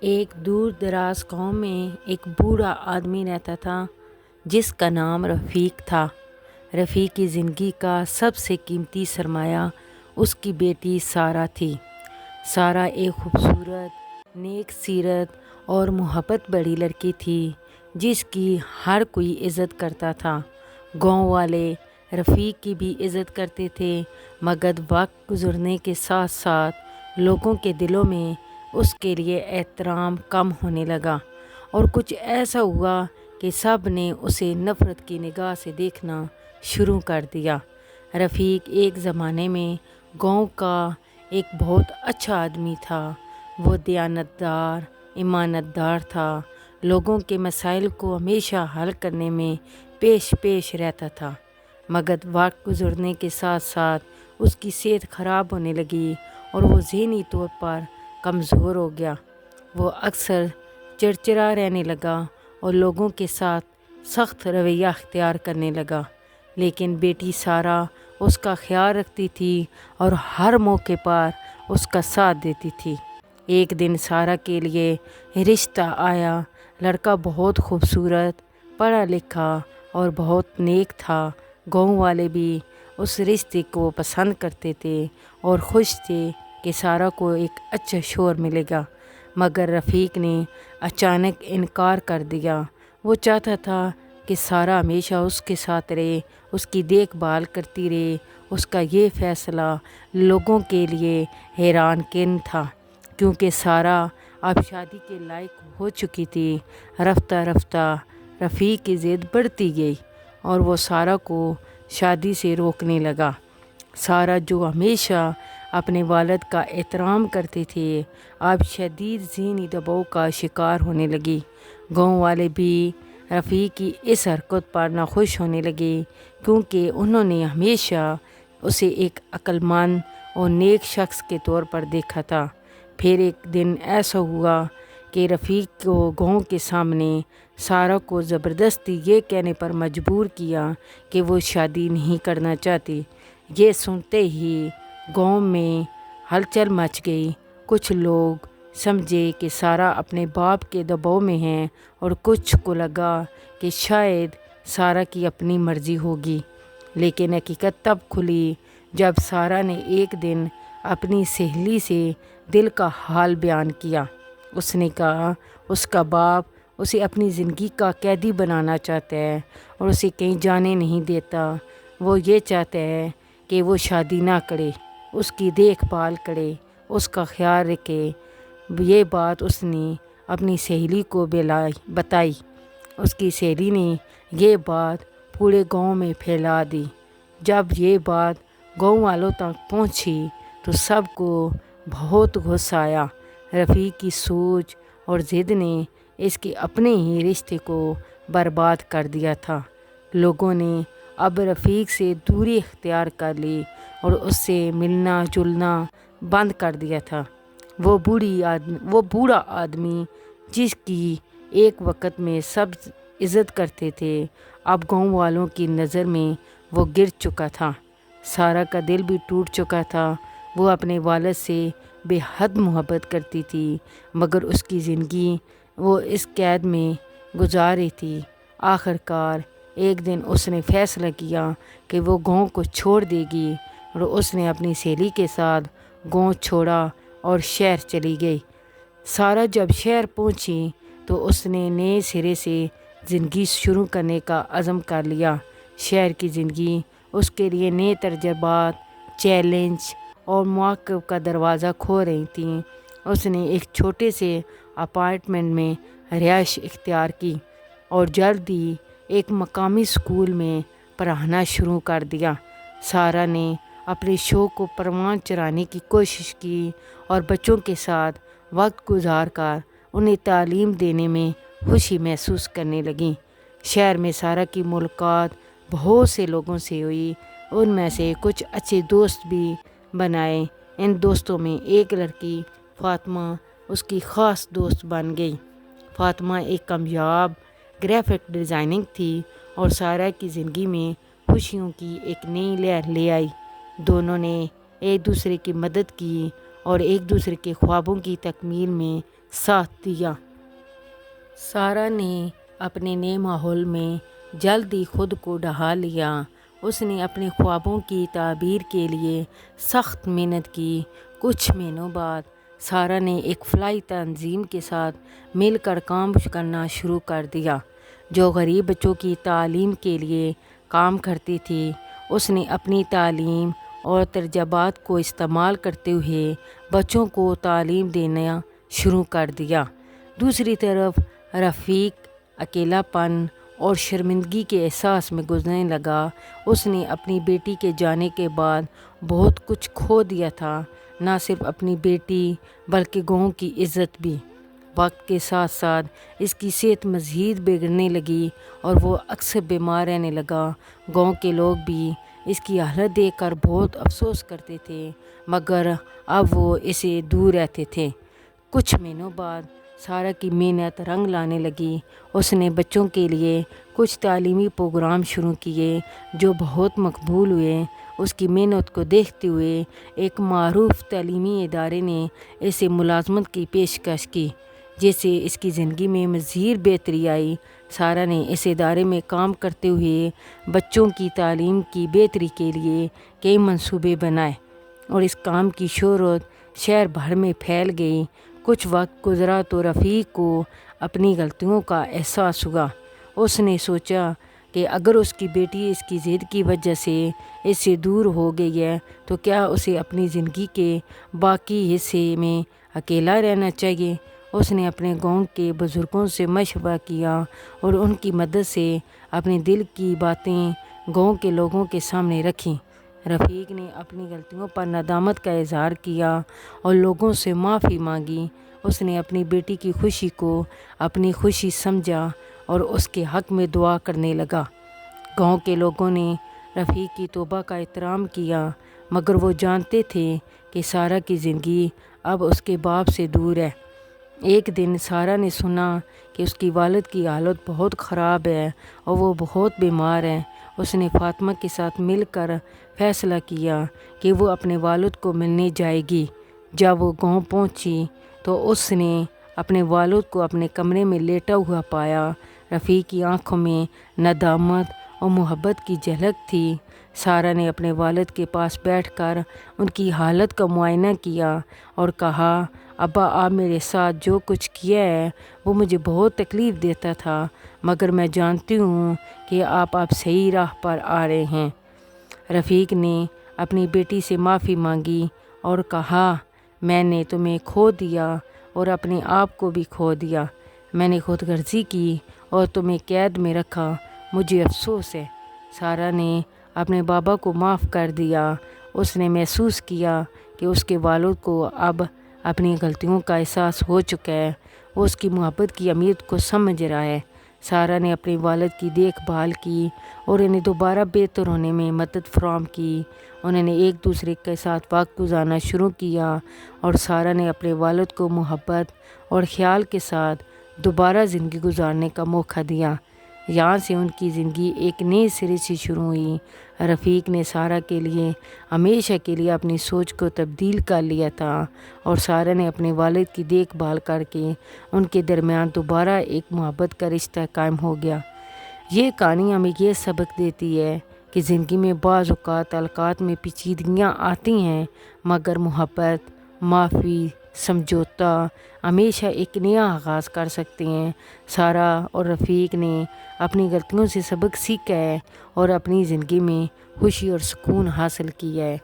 ایک دور دراز گاؤں میں ایک بوڑھا آدمی رہتا تھا جس کا نام رفیق تھا۔ رفیق کی زندگی کا سب سے قیمتی سرمایہ اس کی بیٹی سارہ تھی۔ سارہ ایک خوبصورت، نیک سیرت اور محبت بڑی لڑکی تھی جس کی ہر کوئی عزت کرتا تھا۔ گاؤں والے رفیق کی بھی عزت کرتے تھے، مگر وقت گزرنے کے ساتھ ساتھ لوگوں کے دلوں میں اس کے لیے احترام کم ہونے لگا، اور کچھ ایسا ہوا کہ سب نے اسے نفرت کی نگاہ سے دیکھنا شروع کر دیا۔ رفیق ایک زمانے میں گاؤں کا ایک بہت اچھا آدمی تھا۔ وہ دیانتدار، ایماندار تھا، لوگوں کے مسائل کو ہمیشہ حل کرنے میں پیش رہتا تھا۔ مگر وقت گزرنے کے ساتھ ساتھ اس کی صحت خراب ہونے لگی اور وہ ذہنی طور پر کمزور ہو گیا۔ وہ اکثر چڑچڑا رہنے لگا اور لوگوں کے ساتھ سخت رویہ اختیار کرنے لگا، لیکن بیٹی سارہ اس کا خیال رکھتی تھی اور ہر موقع پر اس کا ساتھ دیتی تھی۔ ایک دن سارہ کے لیے رشتہ آیا۔ لڑکا بہت خوبصورت، پڑھا لکھا اور بہت نیک تھا۔ گاؤں والے بھی اس رشتے کو پسند کرتے تھے اور خوش تھے کہ سارہ کو ایک اچھا شوہر ملے گا، مگر رفیق نے اچانک انکار کر دیا۔ وہ چاہتا تھا کہ سارہ ہمیشہ اس کے ساتھ رہے، اس کی دیکھ بھال کرتی رہے۔ اس کا یہ فیصلہ لوگوں کے لیے حیران کن تھا، کیونکہ سارہ اب شادی کے لائق ہو چکی تھی۔ رفتہ رفتہ رفیق کی ضد بڑھتی گئی اور وہ سارہ کو شادی سے روکنے لگا۔ سارہ، جو ہمیشہ اپنے والد کا احترام کرتے تھے، اب شدید ذہنی دباؤ کا شکار ہونے لگی۔ گاؤں والے بھی رفیق کی اس حرکت پر ناخوش ہونے لگے، کیونکہ انہوں نے ہمیشہ اسے ایک عقل مند اور نیک شخص کے طور پر دیکھا تھا۔ پھر ایک دن ایسا ہوا کہ رفیق کو گاؤں کے سامنے سارہ کو زبردستی یہ کہنے پر مجبور کیا کہ وہ شادی نہیں کرنا چاہتی۔ یہ سنتے ہی گاؤں میں ہلچل مچ گئی۔ کچھ لوگ سمجھے کہ سارہ اپنے باپ کے دباؤ میں ہے، اور کچھ کو لگا کہ شاید سارہ کی اپنی مرضی ہوگی۔ لیکن حقیقت تب کھلی جب سارہ نے ایک دن اپنی سہیلی سے دل کا حال بیان کیا۔ اس نے کہا اس کا باپ اسے اپنی زندگی کا قیدی بنانا چاہتا ہے اور اسے کہیں جانے نہیں دیتا۔ وہ یہ چاہتا ہے کہ وہ شادی نہ کرے، اس کی دیکھ بھال کرے، اس کا خیال رکھے۔ یہ بات اس نے اپنی سہیلی کو بتائی۔ اس کی سہیلی نے یہ بات پورے گاؤں میں پھیلا دی۔ جب یہ بات گاؤں والوں تک پہنچی تو سب کو بہت غصہ آیا۔ رفیق کی سوچ اور ضد نے اس کے اپنے ہی رشتے کو برباد کر دیا تھا۔ لوگوں نے اب رفیق سے دوری اختیار کر لی اور اس سے ملنا جلنا بند کر دیا تھا۔ وہ بوڑھا آدمی جس کی ایک وقت میں سب عزت کرتے تھے، اب گاؤں والوں کی نظر میں وہ گر چکا تھا۔ سارہ کا دل بھی ٹوٹ چکا تھا۔ وہ اپنے والد سے بے حد محبت کرتی تھی، مگر اس کی زندگی وہ اس قید میں گزار رہی تھی۔ آخر کار ایک دن اس نے فیصلہ کیا کہ وہ گاؤں کو چھوڑ دے گی، اور اس نے اپنی سہیلی کے ساتھ گاؤں چھوڑا اور شہر چلی گئی۔ سارہ جب شہر پہنچی تو اس نے نئے سرے سے زندگی شروع کرنے کا عزم کر لیا۔ شہر کی زندگی اس کے لیے نئے تجربات، چیلنج اور مواقع کا دروازہ کھول رہی تھیں۔ اس نے ایک چھوٹے سے اپارٹمنٹ میں رہائش اختیار کی اور جلد ہی ایک مقامی اسکول میں پڑھانا شروع کر دیا۔ سارہ نے اپنے شوق کو پروان چڑھانے کی کوشش کی اور بچوں کے ساتھ وقت گزار کر انہیں تعلیم دینے میں خوشی محسوس کرنے لگی۔ شہر میں سارہ کی ملاقات بہت سے لوگوں سے ہوئی، ان میں سے کچھ اچھے دوست بھی بنائے۔ ان دوستوں میں ایک لڑکی فاطمہ اس کی خاص دوست بن گئی۔ فاطمہ ایک کامیاب گرافک ڈیزائنر تھی اور سارہ کی زندگی میں خوشیوں کی ایک نئی لہر لے آئی۔ دونوں نے ایک دوسرے کی مدد کی اور ایک دوسرے کے خوابوں کی تکمیل میں ساتھ دیا۔ سارہ نے اپنے نئے ماحول میں جلد ہی خود کو ڈھال لیا۔ اس نے اپنے خوابوں کی تعبیر کے لیے سخت محنت کی۔ کچھ مہینوں بعد سارہ نے ایک فلاحی تنظیم کے ساتھ مل کر کام کرنا شروع کر دیا جو غریب بچوں کی تعلیم کے لیے کام کرتی تھی۔ اس نے اپنی تعلیم اور تجربات کو استعمال کرتے ہوئے بچوں کو تعلیم دینا شروع کر دیا۔ دوسری طرف رفیق اکیلا پن اور شرمندگی کے احساس میں گزرنے لگا۔ اس نے اپنی بیٹی کے جانے کے بعد بہت کچھ کھو دیا تھا، نہ صرف اپنی بیٹی بلکہ گاؤں کی عزت بھی۔ وقت کے ساتھ ساتھ اس کی صحت مزید بگڑنے لگی اور وہ اکثر بیمار رہنے لگا۔ گاؤں کے لوگ بھی اس کی حالت دیکھ کر بہت افسوس کرتے تھے، مگر اب وہ اسے دور رہتے تھے۔ کچھ مہینوں بعد سارہ کی محنت رنگ لانے لگی۔ اس نے بچوں کے لیے کچھ تعلیمی پروگرام شروع کیے جو بہت مقبول ہوئے۔ اس کی محنت کو دیکھتے ہوئے ایک معروف تعلیمی ادارے نے اسے ملازمت کی پیشکش کی، جس سے اس کی زندگی میں مزید بہتری آئی۔ سارہ نے اس ادارے میں کام کرتے ہوئے بچوں کی تعلیم کی بہتری کے لیے کئی منصوبے بنائے اور اس کام کی شہرت شہر بھر میں پھیل گئی۔ کچھ وقت گزرا تو رفیق کو اپنی غلطیوں کا احساس ہوا۔ اس نے سوچا کہ اگر اس کی بیٹی اس کی ضد کی وجہ سے اس سے دور ہو گئی ہے تو کیا اسے اپنی زندگی کے باقی حصے میں اکیلا رہنا چاہیے۔ اس نے اپنے گاؤں کے بزرگوں سے مشورہ کیا اور ان کی مدد سے اپنے دل کی باتیں گاؤں کے لوگوں کے سامنے رکھیں۔ رفیق نے اپنی غلطیوں پر ندامت کا اظہار کیا اور لوگوں سے معافی مانگی۔ اس نے اپنی بیٹی کی خوشی کو اپنی خوشی سمجھا اور اس کے حق میں دعا کرنے لگا۔ گاؤں کے لوگوں نے رفیق کی توبہ کا احترام کیا، مگر وہ جانتے تھے کہ سارہ کی زندگی اب اس کے باپ سے دور ہے۔ ایک دن سارہ نے سنا کہ اس کی والد کی حالت بہت خراب ہے اور وہ بہت بیمار ہے۔ اس نے فاطمہ کے ساتھ مل کر فیصلہ کیا کہ وہ اپنے والد کو ملنے جائے گی۔ جب وہ گاؤں پہنچی تو اس نے اپنے والد کو اپنے کمرے میں لیٹا ہوا پایا۔ رفیق کی آنکھوں میں ندامت اور محبت کی جھلک تھی۔ سارہ نے اپنے والد کے پاس بیٹھ کر ان کی حالت کا معائنہ کیا اور کہا، ابا، آپ میرے ساتھ جو کچھ کیا ہے وہ مجھے بہت تکلیف دیتا تھا، مگر میں جانتی ہوں کہ آپ صحیح راہ پر آ رہے ہیں۔ رفیق نے اپنی بیٹی سے معافی مانگی اور کہا، میں نے تمہیں کھو دیا اور اپنے آپ کو بھی کھو دیا۔ میں نے خود غرضی کی اور تمہیں قید میں رکھا، مجھے افسوس ہے۔ سارہ نے اپنے بابا کو معاف کر دیا۔ اس نے محسوس کیا کہ اس کے والد کو اب اپنی غلطیوں کا احساس ہو چکا ہے۔ وہ اس کی محبت کی اہمیت کو سمجھ رہا ہے۔ سارہ نے اپنے والد کی دیکھ بھال کی اور انہیں دوبارہ بہتر ہونے میں مدد فراہم کی۔ انہوں نے ایک دوسرے کے ساتھ وقت گزارنا شروع کیا اور سارہ نے اپنے والد کو محبت اور خیال کے ساتھ دوبارہ زندگی گزارنے کا موقع دیا۔ یہاں سے ان کی زندگی ایک نئے سرے سے شروع ہوئی۔ رفیق نے سارہ کے لیے ہمیشہ کے لیے اپنی سوچ کو تبدیل کر لیا تھا اور سارہ نے اپنے والد کی دیکھ بھال کر کے ان کے درمیان دوبارہ ایک محبت کا رشتہ قائم ہو گیا۔ یہ کہانی ہمیں یہ سبق دیتی ہے کہ زندگی میں بعض اوقات تعلقات میں پیچیدگیاں آتی ہیں، مگر محبت، معافی، سمجھوتا ہمیشہ ایک نیا آغاز کر سکتے ہیں۔ سارہ اور رفیق نے اپنی غلطیوں سے سبق سیکھا ہے اور اپنی زندگی میں خوشی اور سکون حاصل کیا ہے۔